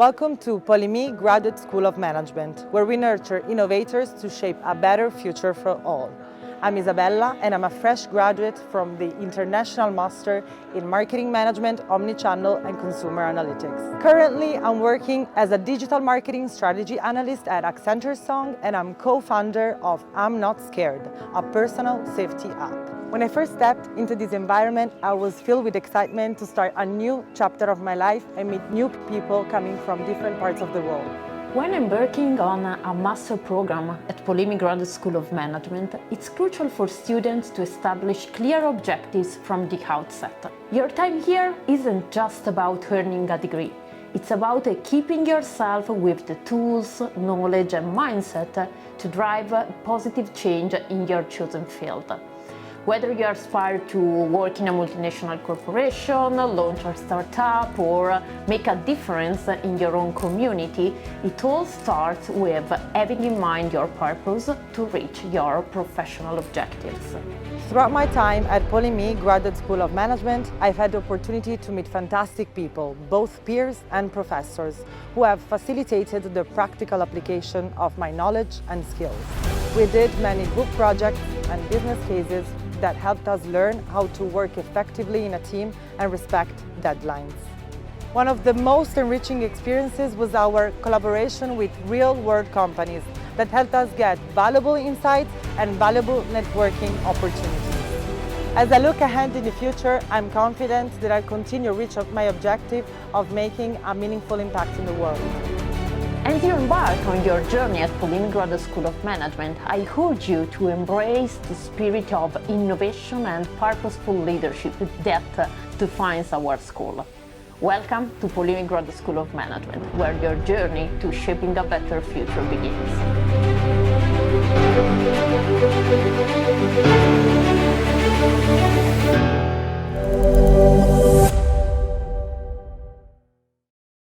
Welcome to POLIMI Graduate School of Management, where we nurture innovators to shape a better future for all. I'm Isabella, and I'm a fresh graduate from the International Master in Marketing Management, Omnichannel and Consumer Analytics. Currently, I'm working as a digital marketing strategy analyst at Accenture Song, and I'm co-founder of I'm Not Scared, a personal safety app. When I first stepped into this environment, I was filled with excitement to start a new chapter of my life and meet new people coming from different parts of the world. When embarking on a master program at POLIMI Graduate School of Management, it's crucial for students to establish clear objectives from the outset. Your time here isn't just about earning a degree. It's about equipping yourself with the tools, knowledge and mindset to drive positive change in your chosen field. Whether you aspire to work in a multinational corporation, launch a startup, or make a difference in your own community, it all starts with having in mind your purpose to reach your professional objectives. Throughout my time at POLIMI Graduate School of Management, I've had the opportunity to meet fantastic people, both peers and professors, who have facilitated the practical application of my knowledge and skills. We did many group projects and business cases that helped us learn how to work effectively in a team and respect deadlines. One of the most enriching experiences was our collaboration with real-world companies that helped us get valuable insights and valuable networking opportunities. As I look ahead in the future, I'm confident that I'll continue to reach my objective of making a meaningful impact in the world. As you embark on your journey at POLIMI Graduate School of Management, I urge you to embrace the spirit of innovation and purposeful leadership that defines our school. Welcome to POLIMI Graduate School of Management, where your journey to shaping a better future begins.